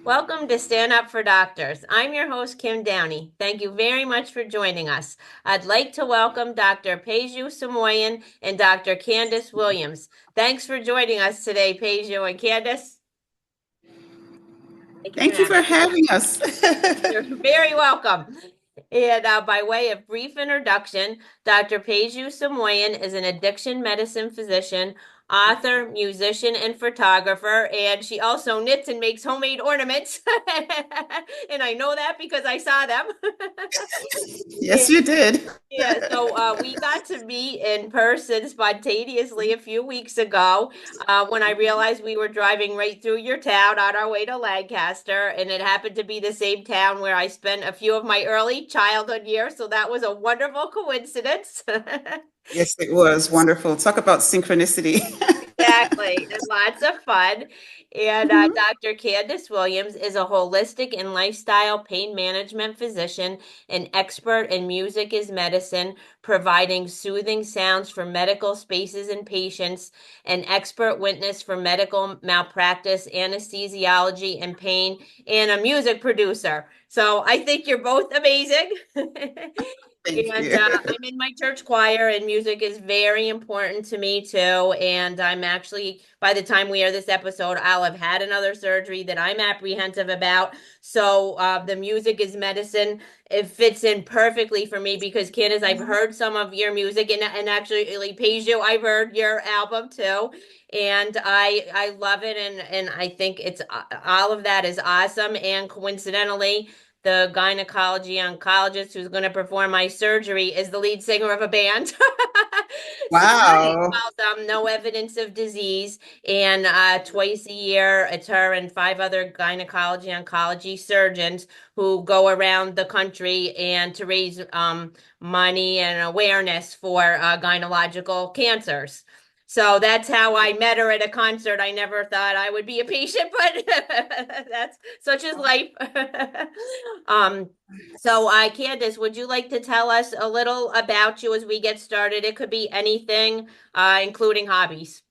Welcome to Stand Up for Doctors. I'm your host, Kim Downey. Thank you very much for joining us. I'd like to welcome Dr. Peju Simoyan and Dr. Candice Williams. Thanks for joining us today, Peju and Candice. Thank you for Thank you having for having us. me. You're very welcome. And by way of brief introduction, Dr. Peju Simoyan is an addiction medicine physician, author, musician, and photographer. And she also knits and makes homemade ornaments. And I know that because I saw them. Yes, you did. Yeah, so we got to meet in person spontaneously a few weeks ago when I realized we were driving right through your town on our way to Lancaster, and it happened to be the same town where I spent a few of my early childhood years. So that was a wonderful coincidence. Yes, it was wonderful. Talk about synchronicity. Exactly, and lots of fun. And Mhm. Dr. Candice Williams is a holistic and lifestyle pain management physician, an expert in music is medicine, providing soothing sounds for medical spaces and patients, an expert witness for medical malpractice, anesthesiology, and pain, and a music producer. So I think you're both amazing. Thank And you. I'm in my church choir, and music is very important to me too. And I'm actually, by the time we air this episode, I'll have had another surgery that I'm apprehensive about. So the music is medicine. It fits in perfectly for me because, Candace, I've heard some of your music, and actually, like, Peju, I've heard your album too. And I love it, and I think it's all of that is awesome. And coincidentally, the gynecology oncologist who's going to perform my surgery is the lead singer of a band. So it's Wow. called No Evidence of Disease. And twice a year, it's her and five other gynecology oncology surgeons who go around the country and to raise money and awareness for gynecological cancers. So that's how I met her at a concert. I never thought I would be a patient, but that's such is life. um, so Candace, would you like to tell us a little about you as we get started? It could be anything, including hobbies.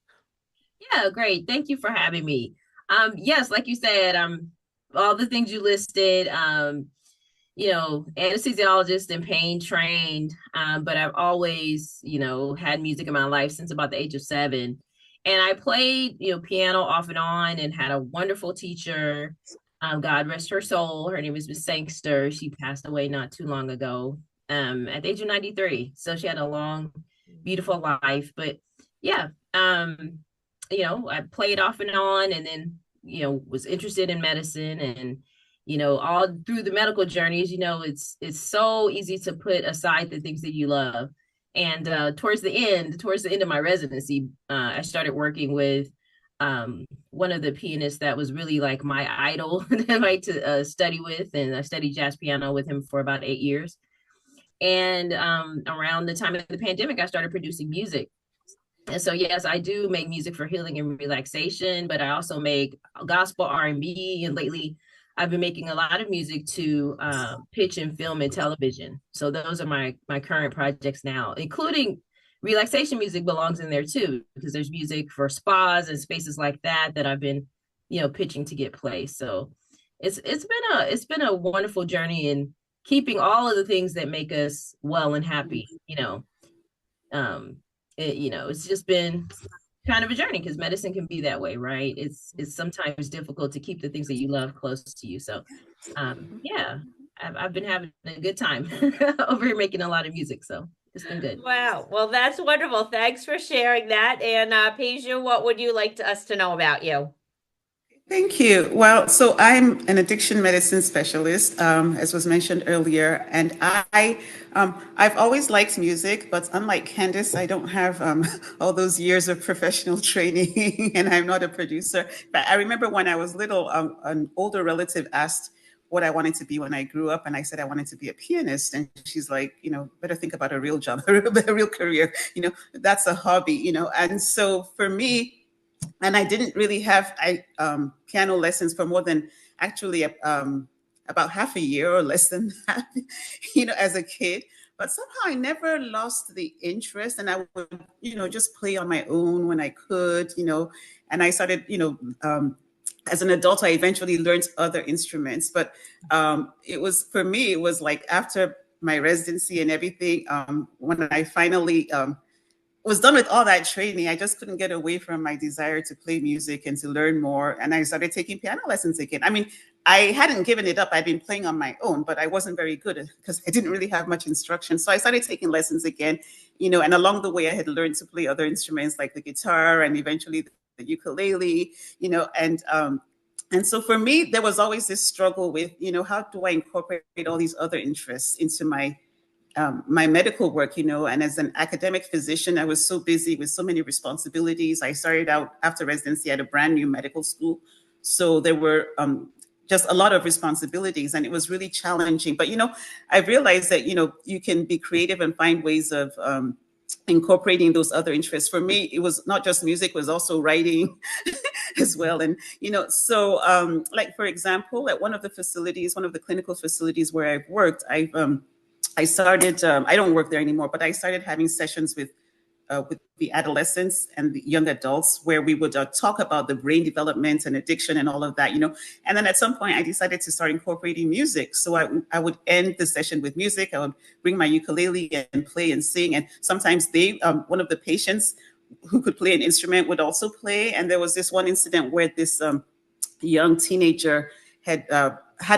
Yeah, great. Thank you for having me. Yes, like you said, all the things you listed, anesthesiologist and pain trained, but I've always, had music in my life since about the age of 7. And I played, piano off and on and had a wonderful teacher. God rest her soul. Her name is Miss Sangster. She passed away not too long ago, at the age of 93. So she had a long, beautiful life. But yeah, I played off and on and then, was interested in medicine and all through the medical journeys, it's so easy to put aside the things that you love. And towards the end of my residency, I started working with one of the pianists that was really like my idol that I like to study with, and I studied jazz piano with him for about 8 years. And around the time of the pandemic, I started producing music. And so, yes, I do make music for healing and relaxation, but I also make gospel R&B. And lately, I've been making a lot of music to pitch in film and television. So those are my current projects now, including relaxation music belongs in there too, because there's music for spas and spaces like that that I've been, pitching to get placed. So it's been a wonderful journey in keeping all of the things that make us well and happy, um it's just been kind of a journey because medicine can be that way, right? It's sometimes difficult to keep the things that you love close to you. So yeah, I've been having a good time over here making a lot of music, so it's been good. Wow. Well, that's wonderful. Thanks for sharing that. And Peju, what would you like us to know about you? Thank you. Well, so I'm an addiction medicine specialist, as was mentioned earlier, and I've always liked music, but unlike Candice, I don't have all those years of professional training, and I'm not a producer. But I remember when I was little, an older relative asked what I wanted to be when I grew up, and I said I wanted to be a pianist, and she's like, better think about a real job, a real career. That's a hobby. And so for me, and I didn't really have piano lessons for more than actually about half a year or less than that, as a kid. But somehow I never lost the interest, and I would, just play on my own when I could, and I started, as an adult, I eventually learned other instruments. But it was, for me, it was like after my residency and everything, when I finally was done with all that training, I just couldn't get away from my desire to play music and to learn more. And I started taking piano lessons again. I mean, I hadn't given it up. I'd been playing on my own, but I wasn't very good because I didn't really have much instruction. So I started taking lessons again, and along the way I had learned to play other instruments like the guitar and eventually the ukulele, and so for me, there was always this struggle with, how do I incorporate all these other interests into my medical work, and as an academic physician, I was so busy with so many responsibilities. I started out after residency at a brand new medical school. So there were just a lot of responsibilities and it was really challenging. But, I realized that, you can be creative and find ways of incorporating those other interests. For me, it was not just music, it was also writing as well. And, so like, for example, at one of the clinical facilities where I've worked, I started, I don't work there anymore, but I started having sessions with the adolescents and the young adults where we would talk about the brain development and addiction and all of that, And then at some point I decided to start incorporating music. So I would end the session with music. I would bring my ukulele and play and sing. And sometimes one of the patients who could play an instrument would also play. And there was this one incident where this young teenager had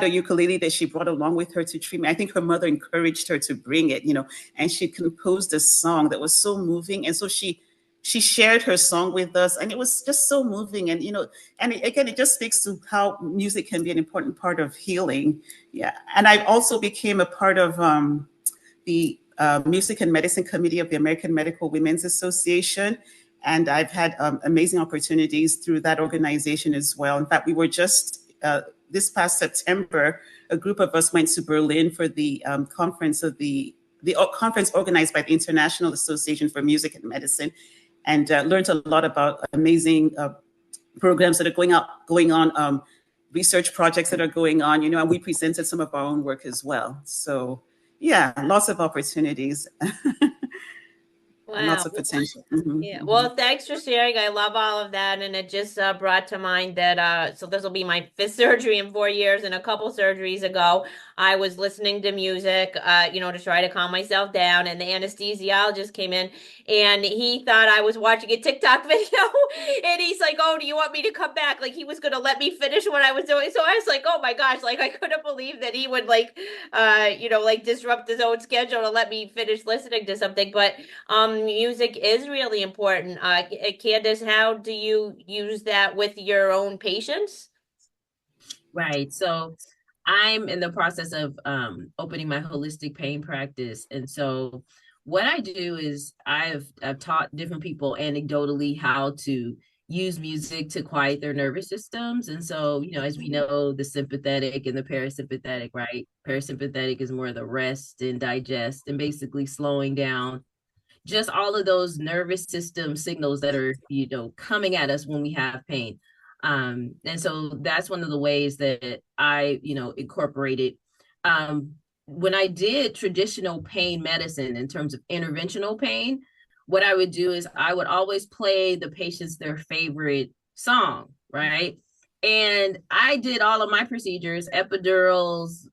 a ukulele that she brought along with her to treatment. I think her mother encouraged her to bring it, and she composed a song that was so moving. And so she shared her song with us, and it was just so moving. And, again, it just speaks to how music can be an important part of healing. Yeah. And I also became a part of the Music and Medicine Committee of the American Medical Women's Association. And I've had amazing opportunities through that organization as well. In fact, we were just this past September, a group of us went to Berlin for the conference conference organized by the International Association for Music and Medicine, and learned a lot about amazing programs that are going on, research projects that are going on, and we presented some of our own work as well. So yeah, lots of opportunities. Wow. And lots of potential. Mm-hmm. Yeah. Well, thanks for sharing. I love all of that. And it just brought to mind that, so this will be my 5th surgery in 4 years. And a couple surgeries ago, I was listening to music, to try to calm myself down. And the anesthesiologist came in and he thought I was watching a TikTok video. And he's like, "Oh, do you want me to come back?" Like he was going to let me finish what I was doing. So I was like, oh my gosh, like I couldn't believe that he would disrupt his own schedule to let me finish listening to something. But music is really important. Candice, how do you use that with your own patients? Right. So I'm in the process of opening my holistic pain practice. And so what I do is I've taught different people anecdotally how to use music to quiet their nervous systems. And so, as we know, the sympathetic and the parasympathetic, right? Parasympathetic is more the rest and digest and basically slowing down just all of those nervous system signals that are, coming at us when we have pain. And so that's one of the ways that I, incorporated. When I did traditional pain medicine in terms of interventional pain, what I would do is I would always play the patients their favorite song, right? And I did all of my procedures, epidurals,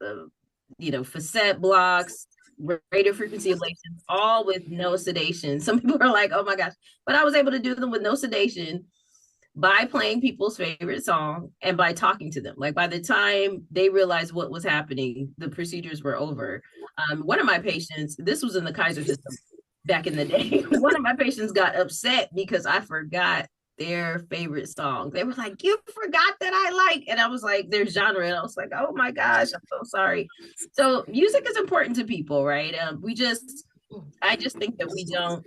facet blocks, radio frequency ablation, all with no sedation. Some people are like, oh my gosh, but I was able to do them with no sedation by playing people's favorite song and by talking to them. Like by the time they realized what was happening, the procedures were over. One of my patients, this was in the Kaiser system back in the day, one of my patients got upset because I forgot their favorite song. They were like, "You forgot that I like," and I was like, their genre, and I was like, oh my gosh, I'm so sorry. So music is important to people, right? I just think that we don't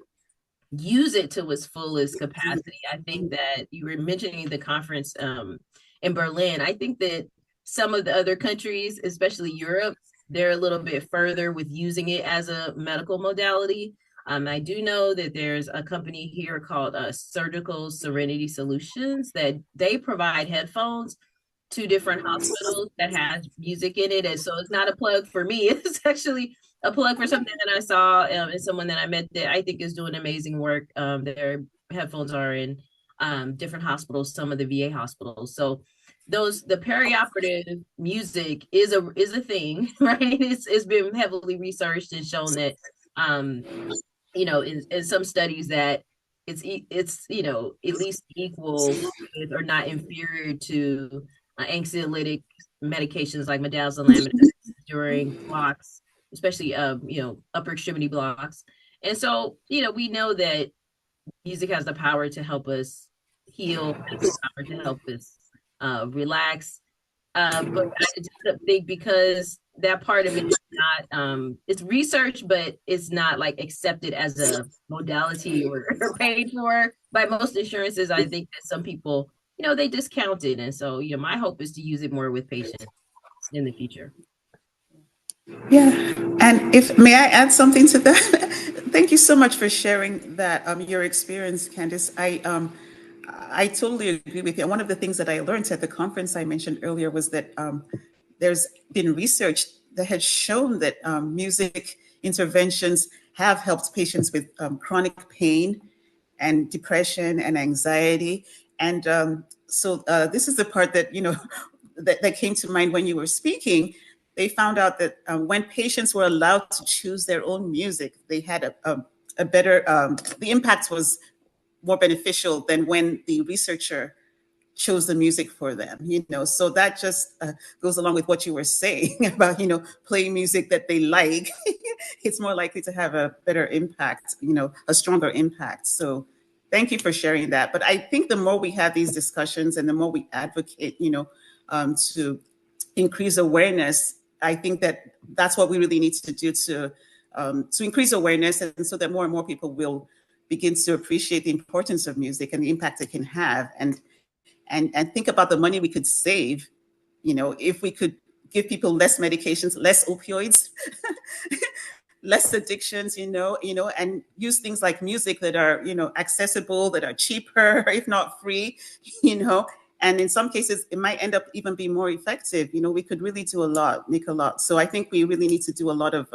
use it to its fullest capacity. I think that you were mentioning the conference in Berlin. I think that some of the other countries, especially Europe, they're a little bit further with using it as a medical modality. I do know that there's a company here called Surgical Serenity Solutions that they provide headphones to different hospitals that has music in it. And so it's not a plug for me. It's actually a plug for something that I saw and someone that I met that I think is doing amazing work. Their headphones are in different hospitals, some of the VA hospitals. So the perioperative music is a thing, right? It's been heavily researched and shown that in some studies that it's at least equal with or not inferior to anxiolytic medications like midazolam during blocks, especially upper extremity blocks. And so we know that music has the power to help us heal, has the power to help us relax. But I just think because that part of it is not it's research, but it's not like accepted as a modality or paid for by most insurances. I think that some people, they discount it. And so, my hope is to use it more with patients in the future. Yeah, and if may I add something to that? Thank you so much for sharing that your experience, Candice. I totally agree with you. And one of the things that I learned at the conference I mentioned earlier was that there's been research that has shown that music interventions have helped patients with chronic pain and depression and anxiety. And this is the part that that came to mind when you were speaking. They found out that when patients were allowed to choose their own music, they had a better, the impact was more beneficial than when the researcher chose the music for them, so that just goes along with what you were saying about, playing music that they like. It's more likely to have a better impact, a stronger impact. So thank you for sharing that. But I think the more we have these discussions and the more we advocate, to increase awareness, I think that that's what we really need to do to increase awareness, and so that more and more people will begin to appreciate the importance of music and the impact it can have, and think about the money we could save, if we could give people less medications, less opioids, less addictions, and use things like music that are, accessible, that are cheaper, if not free, and in some cases it might end up even being more effective. We could really do a lot, make a lot. So I think we really need to do a lot of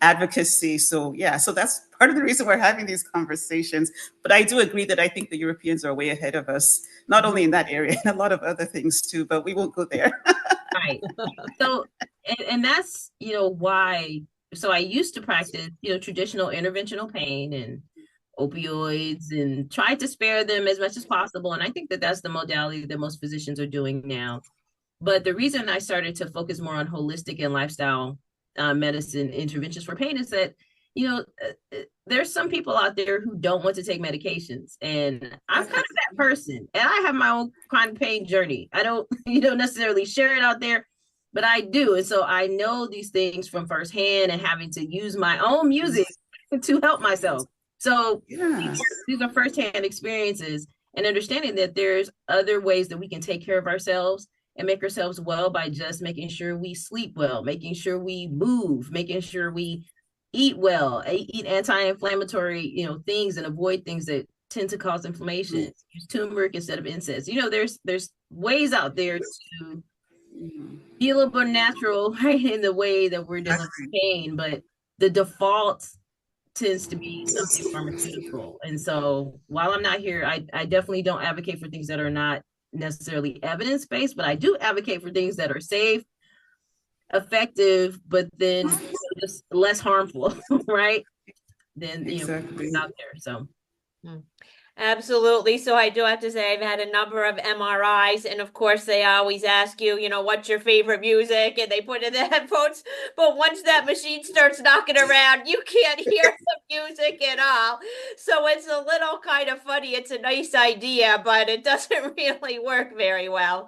advocacy. So yeah, so that's part of the reason we're having these conversations. But I do agree that I think the Europeans are way ahead of us, not only in that area, and a lot of other things too, but we won't go there. Right. So, and that's, why, so I used to practice, traditional interventional pain and opioids and try to spare them as much as possible. And I think that that's the modality that most physicians are doing now. But the reason I started to focus more on holistic and lifestyle medicine interventions for pain is that, there's some people out there who don't want to take medications. And I'm kind of that person. And I have my own chronic pain journey. I don't, necessarily share it out there, but I do. And so I know these things from firsthand and having to use my own music to help myself. So these are firsthand experiences, and understanding that there's other ways that we can take care of ourselves and make ourselves well by just making sure we sleep well, making sure we move, making sure we eat well, eat anti-inflammatory, things, and avoid things that tend to cause inflammation. Use turmeric instead of incense. There's ways out there to be a little more natural, right, in the way that we're dealing with pain, but the default tends to be something pharmaceutical. And so while I'm not here, I definitely don't advocate for things that are not necessarily evidence-based, but I do advocate for things that are safe, effective, but then just less harmful, right? Than Exactly. out there. So Absolutely. So I do have to say I've had a number of MRIs, and of course they always ask you, what's your favorite music, and they put in the headphones. But once that machine starts knocking around, you can't hear the music at all. So it's a little kind of funny. It's a nice idea, but it doesn't really work very well.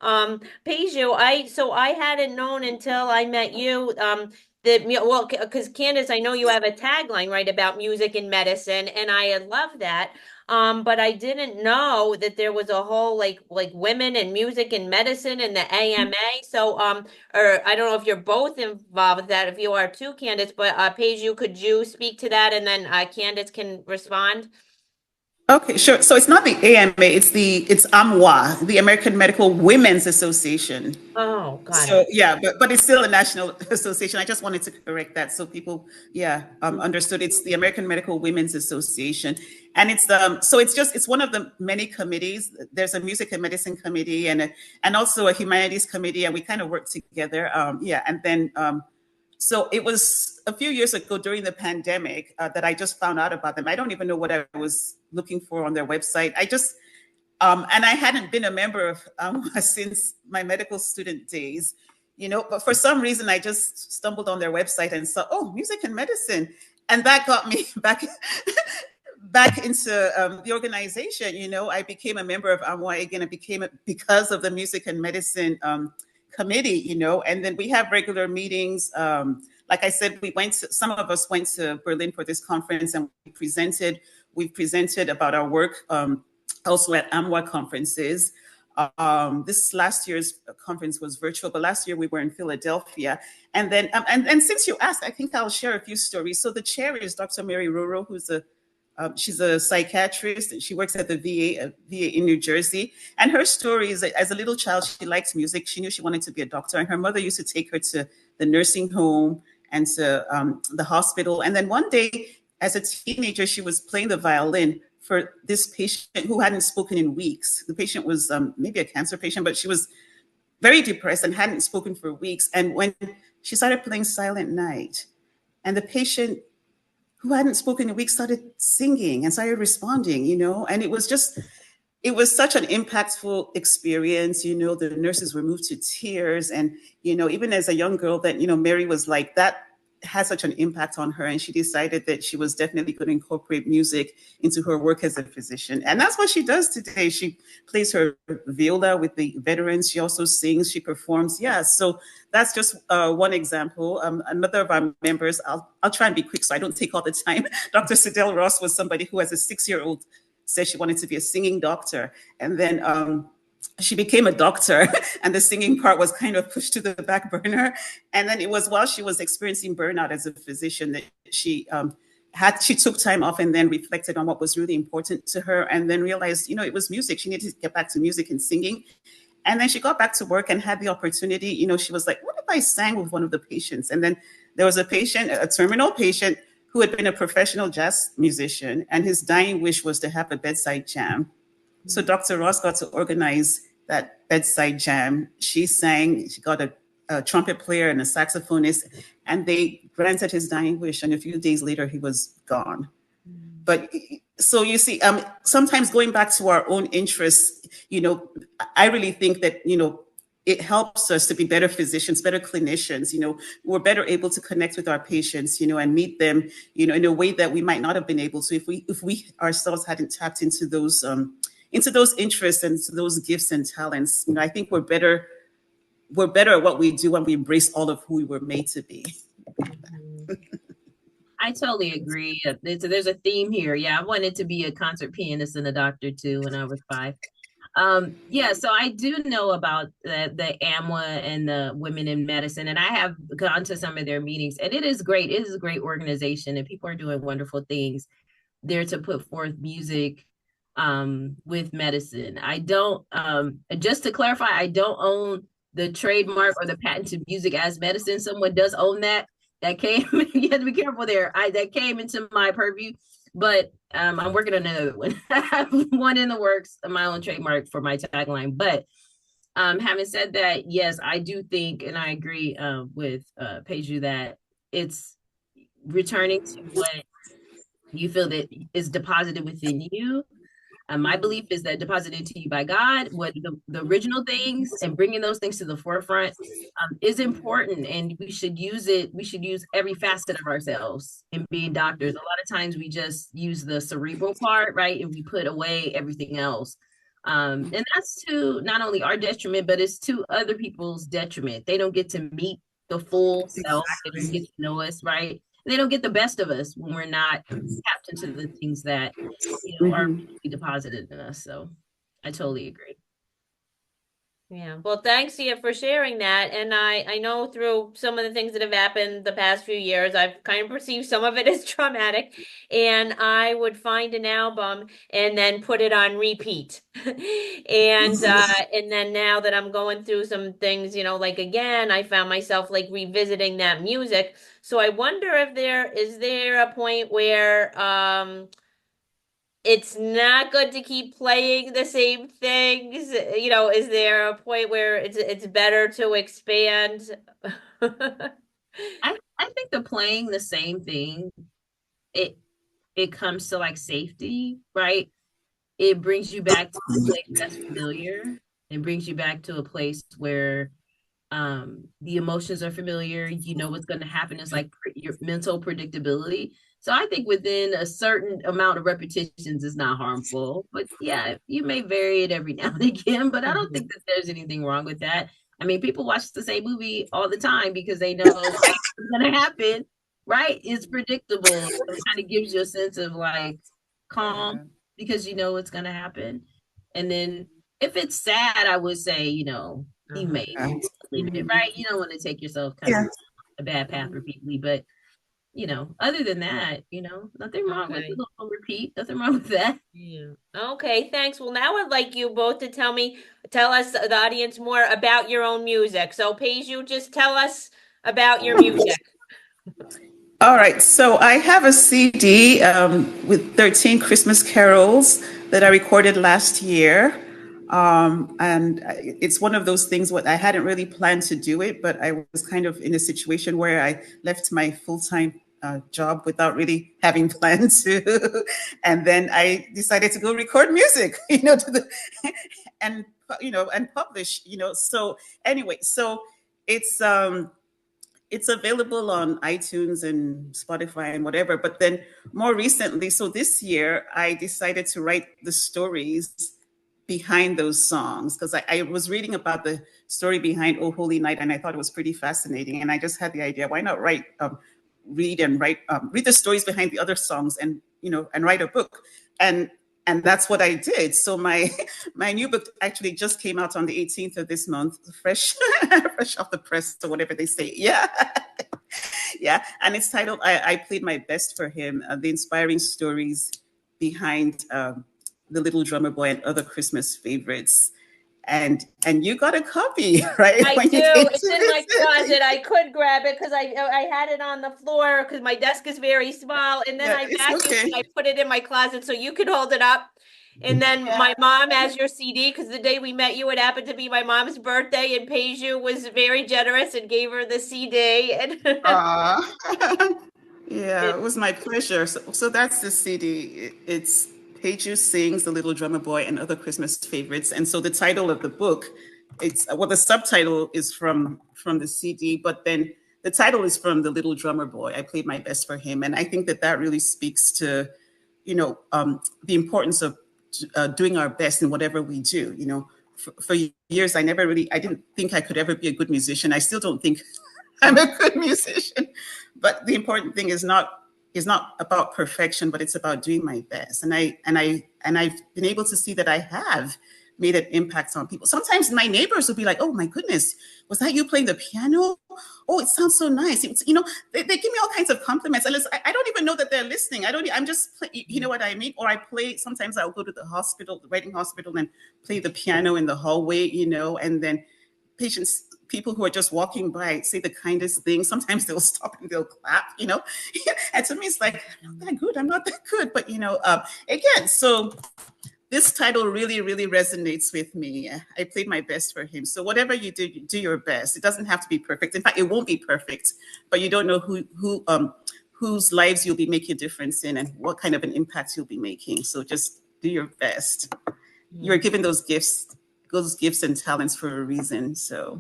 Peju, I hadn't known until I met you. Because Candace, I know you have a tagline, right, about music and medicine, and I love that. But I didn't know that there was a whole like women and music and medicine in the AMA. So or I don't know if you're both involved with that. If you are too, Candace, but Paige, could you speak to that, and then Candace can respond? Okay, sure. So it's not the AMA, it's AMWA, the American Medical Women's Association. Oh, got So it. yeah, but it's still a national association. I just wanted to correct that so people, yeah, understood. It's the American Medical Women's Association, and it's one of the many committees. There's a music and medicine committee and also a humanities committee, and we kind of work together. Yeah, and then so it was a few years ago during the pandemic that I just found out about them. I don't even know what I was looking for on their website. And I hadn't been a member of since my medical student days, but for some reason I just stumbled on their website and saw, oh, music and medicine. And that got me back into the organization. I became a member of AMWA again. I became it because of the music and medicine committee, and then we have regular meetings. Like I said, some of us went to Berlin for this conference and we presented about our work also at AMWA conferences. This last year's conference was virtual, but last year we were in Philadelphia. And then, and since you asked, I think I'll share a few stories. So the chair is Dr. Mary Roro, she's a psychiatrist. She works at the VA in New Jersey. And her story is that as a little child, she liked music. She knew she wanted to be a doctor. And her mother used to take her to the nursing home and to the hospital. And then one day, as a teenager, she was playing the violin for this patient who hadn't spoken in weeks. The patient was maybe a cancer patient, but she was very depressed and hadn't spoken for weeks. And when she started playing Silent Night, and the patient who hadn't spoken in weeks started singing and started responding, and it was such an impactful experience. The nurses were moved to tears. And, even as a young girl that, Mary was like, that had such an impact on her. And she decided that she was definitely going to incorporate music into her work as a physician. And that's what she does today. She plays her viola with the veterans. She also sings, she performs. Yeah. So that's just one example. Another of our members, I'll try and be quick so I don't take all the time. Dr. Sidel Ross was somebody who, as a 6-year-old, said she wanted to be a singing doctor. And then she became a doctor and the singing part was kind of pushed to the back burner. And then it was while she was experiencing burnout as a physician that she took time off and then reflected on what was really important to her and then realized, it was music. She needed to get back to music and singing. And then she got back to work and had the opportunity, she was like, what if I sang with one of the patients? And then there was a terminal patient who had been a professional jazz musician, and his dying wish was to have a bedside jam. So Dr. Ross got to organize that bedside jam. She sang, she got a trumpet player and a saxophonist, and they granted his dying wish. And a few days later, he was gone. But so you see, sometimes going back to our own interests, I really think that, it helps us to be better physicians, better clinicians. We're better able to connect with our patients, and meet them, in a way that we might not have been able to if we ourselves hadn't tapped into those interests and to those gifts and talents. I think we're better at what we do when we embrace all of who we were made to be. I totally agree. There's a theme here. Yeah, I wanted to be a concert pianist and a doctor too when I was 5. Yeah, so I do know about the AMWA and the Women in Medicine, and I have gone to some of their meetings, and it is great. It is a great organization, and people are doing wonderful things there to put forth music with medicine. I don't, just to clarify, I don't own the trademark or the patent to music as medicine. Someone does own that. That came, you have to be careful there. That came into my purview, but I'm working on another one. I have one in the works, my own trademark for my tagline. But having said that, yes, I do think, and I agree with Peju that it's returning to what you feel that is deposited within you. My belief is that deposited into you by God, what the original things, and bringing those things to the forefront is important, and we should use it. We should use every facet of ourselves in being doctors. A lot of times we just use the cerebral part, right, and we put away everything else. And that's to not only our detriment, but it's to other people's detriment. They don't get to meet the full self. They don't get to know us, right? They don't get the best of us when we're not tapped into the things that are deposited in us. So I totally agree. Yeah. Well, thanks to you for sharing that. And I know through some of the things that have happened the past few years, I've kind of perceived some of it as traumatic. And I would find an album and then put it on repeat. And then now that I'm going through some things, like again, I found myself like revisiting that music. So I wonder if there a point where it's not good to keep playing the same things. Is there a point where it's better to expand? I think the playing the same thing, it it comes to like safety, right? It brings you back to a place that's familiar. It brings you back to a place where the emotions are familiar. You know what's going to happen. It's like your mental predictability. So I think within a certain amount of repetitions is not harmful. But yeah, you may vary it every now and again, but I don't think that there's anything wrong with that. I mean, people watch the same movie all the time because they know what's going to happen, right? It's predictable. It kind of gives you a sense of like calm because you know what's going to happen. And then if it's sad, I would say, you may limit it, right? You don't want to take yourself kind of a bad path repeatedly, but other than that, nothing wrong with a little repeat. Nothing wrong with that. Yeah. Okay, thanks. Well, now I'd like you both to tell us, the audience, more about your own music. So, Peju, just tell us about your music. All right, so I have a CD with 13 Christmas carols that I recorded last year. And it's one of those things what I hadn't really planned to do it, but I was kind of in a situation where I left my full-time job without really having planned to. And then I decided to go record music, and, and publish, So anyway, so it's, it's available on iTunes and Spotify and whatever. But then more recently, so this year, I decided to write the stories behind those songs because I was reading about the story behind Oh Holy Night, and I thought it was pretty fascinating. And I just had the idea, why not read the stories behind the other songs, and and write a book. And that's what I did. So my my new book actually just came out on the 18th of this month, fresh fresh off the press or whatever they say. Yeah. Yeah. And it's titled I Played My Best for Him, the inspiring stories behind The Little Drummer Boy and Other Christmas Favorites. And you got a copy, right? I When do. you came It's to in my visit. closet. I could grab it because I had it on the floor because my desk is very small, and then Yeah, I it's vacuumed okay. and I put it in my closet so you could hold it up. And then Yeah. my mom has your CD because the day we met you, it happened to be my mom's birthday, and Peju was very generous and gave her the CD. And Yeah, it was my pleasure. So that's the CD. It's Peju Sings, The Little Drummer Boy, and Other Christmas Favorites. And so the title of the book, the subtitle is from the CD, but then the title is from The Little Drummer Boy. I played my best for him, and I think that really speaks to, the importance of doing our best in whatever we do. For years, I didn't think I could ever be a good musician. I still don't think I'm a good musician. But the important thing is not about perfection, but it's about doing my best. And I've been able to see that I have made an impact on people. Sometimes my neighbors will be like, "Oh my goodness, was that you playing the piano? Oh, it sounds so nice." They give me all kinds of compliments, and I don't even know that they're listening. I'm just you know what I mean? Or I play. Sometimes I'll go to the writing hospital, and play the piano in the hallway, and then people who are just walking by say the kindest things. Sometimes they'll stop and they'll clap. And to me, it's like, I'm not that good. I'm not that good. But, again, so this title really, really resonates with me. I played my best for him. So whatever you do, you do your best. It doesn't have to be perfect. In fact, it won't be perfect, but you don't know whose lives you'll be making a difference in and what kind of an impact you'll be making. So just do your best. You're given those gifts and talents for a reason. So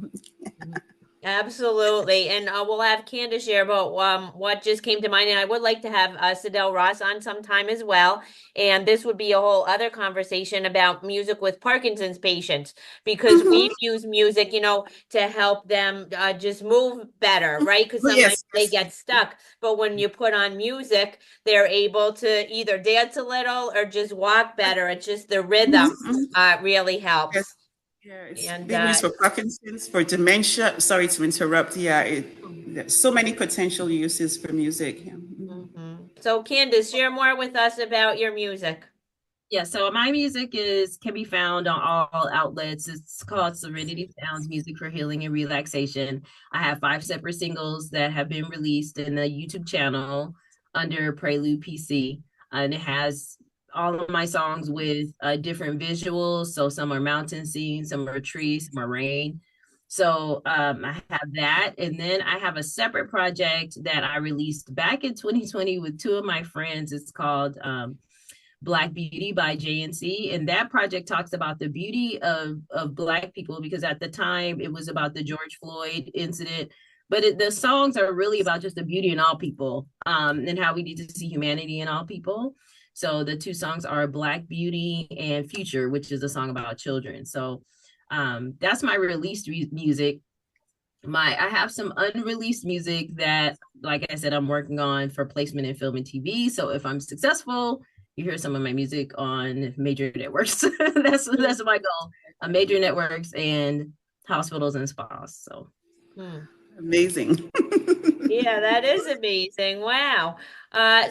Absolutely. And we'll have Candice share about what just came to mind. And I would like to have Sidel Ross on sometime as well. And this would be a whole other conversation about music with Parkinson's patients, because we use music, to help them just move better, right? Because sometimes yes, they get stuck. But when you put on music, they're able to either dance a little or just walk better. It's just the rhythm really helps. Yeah, it's And being used for Parkinson's, for dementia. Sorry to interrupt. Yeah, there's so many potential uses for music. Yeah. So Candice, share more with us about your music. Yeah, so my music can be found on all outlets. It's called Serenity Sounds Music for Healing and Relaxation. I have 5 separate singles that have been released in the YouTube channel under Prelude PC. And it has all of my songs with different visuals. So some are mountain scenes, some are trees, some are rain. So I have that. And then I have a separate project that I released back in 2020 with 2 of my friends. It's called Black Beauty by JNC. And that project talks about the beauty of Black people, because at the time it was about the George Floyd incident. But the songs are really about just the beauty in all people, and how we need to see humanity in all people. So the 2 songs are Black Beauty and Future, which is a song about children. So that's my released music. I have some unreleased music that, like I said, I'm working on for placement in film and TV. So if I'm successful, you hear some of my music on major networks. That's my goal. Major networks and hospitals and spas. So Amazing. Yeah, that is amazing. Wow.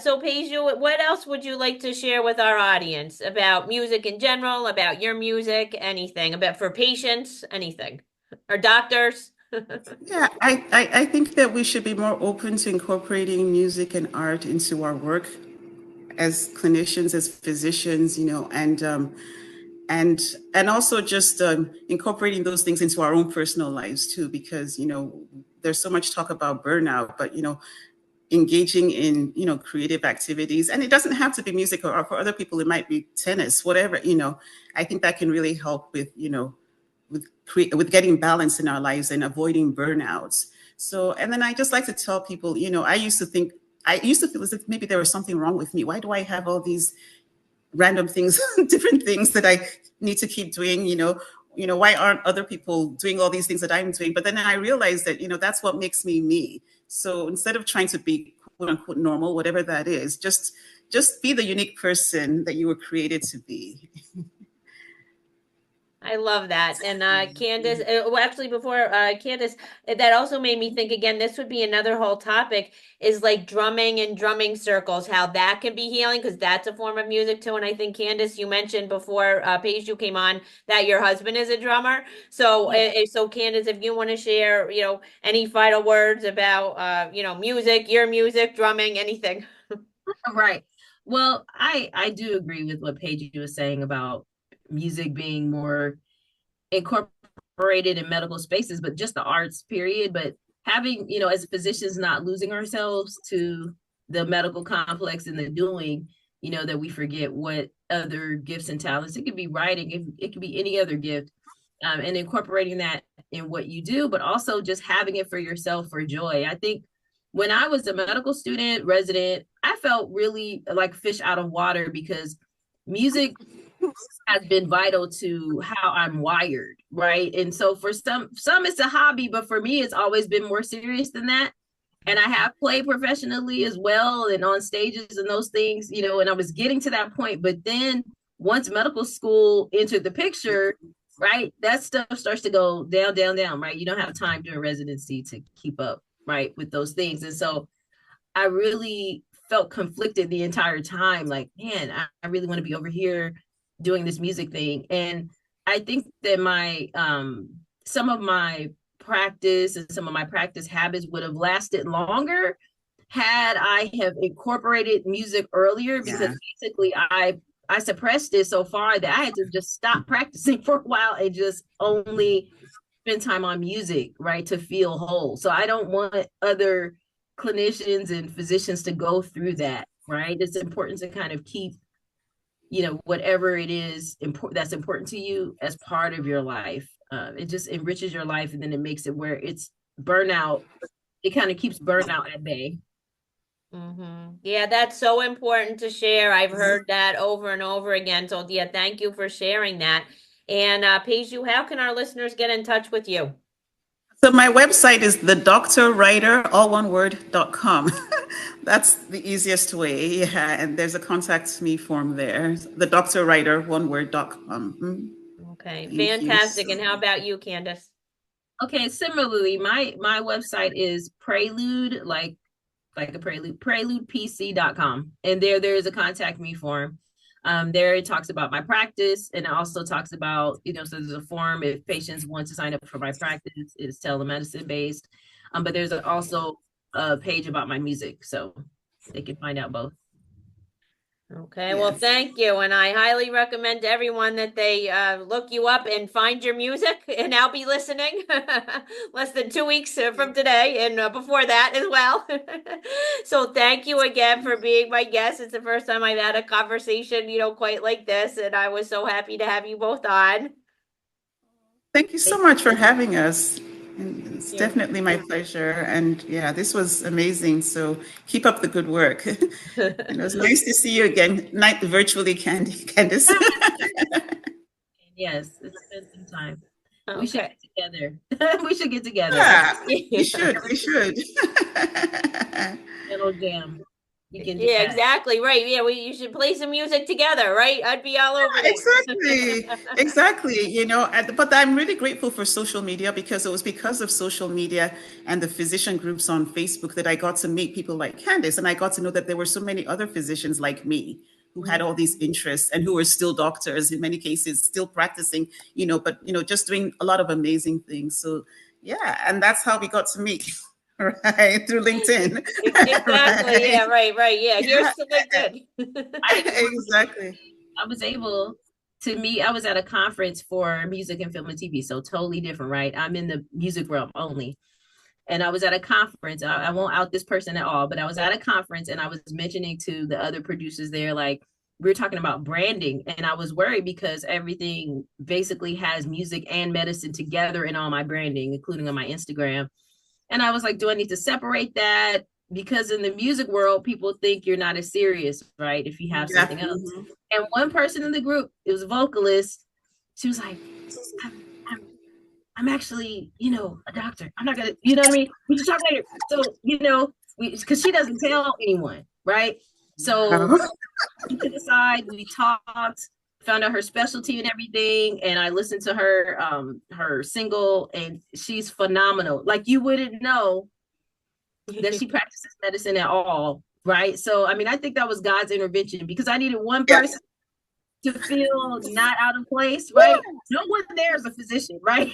So Peju, what else would you like to share with our audience about music in general, about your music, anything, about for patients, anything, or doctors? Yeah, I think that we should be more open to incorporating music and art into our work as clinicians, as physicians, and also just incorporating those things into our own personal lives too, because there's so much talk about burnout, but engaging in creative activities, and it doesn't have to be music, or for other people it might be tennis, whatever. I think that can really help with with getting balance in our lives and avoiding burnouts. So, and then I just like to tell people, I used to feel as if maybe there was something wrong with me. Why do I have all these random things, different things that I need to keep doing? Why aren't other people doing all these things that I'm doing? But then I realized that, that's what makes me me. So instead of trying to be quote unquote normal, whatever that is, just be the unique person that you were created to be. I love that. And Candice, well, actually, before Candice, that also made me think again, this would be another whole topic is like drumming and drumming circles, how that can be healing, because that's a form of music too. And I think, Candice, you mentioned before Peju came on that your husband is a drummer. So, so Candice, if you want to share, any final words about, music, your music, drumming, anything. right. Well, I do agree with what Paige was saying about music being more incorporated in medical spaces, but just the arts period. But having, as physicians, not losing ourselves to the medical complex and the doing, that we forget what other gifts and talents. It could be writing, it could be any other gift, and incorporating that in what you do, but also just having it for yourself for joy. I think when I was a medical student, resident, I felt really like fish out of water, because music has been vital to how I'm wired, right? And so for some it's a hobby, but for me, it's always been more serious than that. And I have played professionally as well, and on stages and those things, and I was getting to that point. But then once medical school entered the picture, right, that stuff starts to go down, down, down, right? You don't have time during residency to keep up, right, with those things. And so I really felt conflicted the entire time, like, man, I really want to be over here doing this music thing. And I think that my some of my practice and some of my practice habits would have lasted longer had I have incorporated music earlier, because basically I suppressed it so far that I had to just stop practicing for a while and just only spend time on music, right, to feel whole. So I don't want other clinicians and physicians to go through that, right? It's important to kind of keep whatever it is that's important to you as part of your life. It just enriches your life, and then it makes it where it's burnout. It kind of keeps burnout at bay. Yeah, that's so important to share. I've heard that over and over again. So yeah, thank you for sharing that. And Peju, how can our listeners get in touch with you? So my website is thedoctorwriter, all one word.com. That's the easiest way. Yeah. And there's a contact me form there. Thedoctorwriter, one word.com. Okay, Thank you fantastic. so And how about you, Candice? Okay, similarly, my website is Prelude, like a prelude, preludepc.com. And there is a contact me form. There it talks about my practice, and it also talks about, so there's a form if patients want to sign up for my practice. It's telemedicine based. But there's also a page about my music, so they can find out both. Okay, well, Yes. thank you. And I highly recommend to everyone that they look you up and find your music. And I'll be listening less than 2 weeks from today and before that as well. So thank you again for being my guest. It's the first time I've had a conversation, quite like this. And I was so happy to have you both on. Thank you so Thank much for having us. And it's you. definitely my pleasure. And yeah, this was amazing. So keep up the good work. And it was nice to see you again, night virtually, Candice. Yes, it's been some time. We should Okay. get together. We should get together. Yeah, we Yeah. should. We should. Little jam. We can do Yeah, that. exactly. Right. Yeah, you should play some music together, right? I'd be all over Exactly, that. exactly. But I'm really grateful for social media because it was because of social media and the physician groups on Facebook that I got to meet people like Candice, and I got to know that there were so many other physicians like me who had all these interests and who were still doctors in many cases, still practicing, but just doing a lot of amazing things. So yeah, and that's how we got to meet, right? Through LinkedIn, Exactly. right? Yeah, right. Yeah, here's Yeah, to LinkedIn. exactly. I was able to meet, I was at a conference for music and film and TV, so totally different, right? I'm in the music realm only. And I was at a conference. I won't out this person at all, but I was at a conference and I was mentioning to the other producers there, like, we were talking about branding. And I was worried because everything basically has music and medicine together in all my branding, including on my Instagram. And I was like, do I need to separate that? Because in the music world, people think you're not as serious, right? If you have Yeah. something else. And one person in the group, it was a vocalist, she was like, I'm, I'm actually, a doctor. I'm not gonna, you know what I mean? We should talk later. So, because she doesn't tell anyone, right? So Wow. we to the side, we talked, found out her specialty and everything, and I listened to her single, and she's phenomenal. Like, you wouldn't know that she practices medicine at all, right? So I mean, I think that was God's intervention because I needed one Yeah. person to feel not out of place, right? No one there is a physician, right?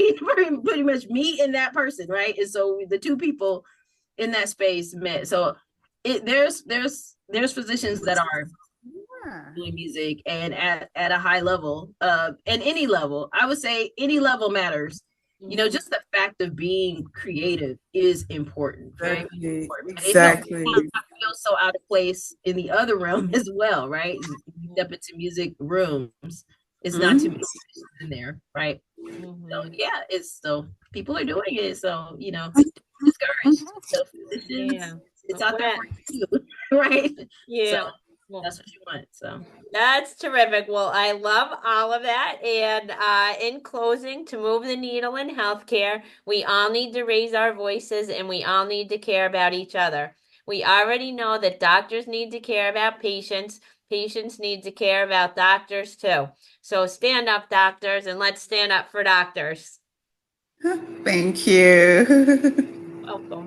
Pretty much me and that person, right? And so the two people in that space met. So there's physicians that are doing music and at a high level, and any level. I would say any level matters. Just the fact of being creative is important, very Exactly. important. But it helps Exactly. not feel so out of place in the other realm as well, right? You step into music rooms, it's not too many musicians in there, right? So yeah, so people are doing it. So discouraged. So physicians, Yeah. it's out there Well, for you, right? So yeah. Well, that's what you want. So that's terrific. Well, I love all of that. And in closing, to move the needle in healthcare, we all need to raise our voices and we all need to care about each other. We already know that doctors need to care about patients. Patients need to care about doctors too. So stand up, doctors, and let's stand up for doctors. Thank you. Welcome.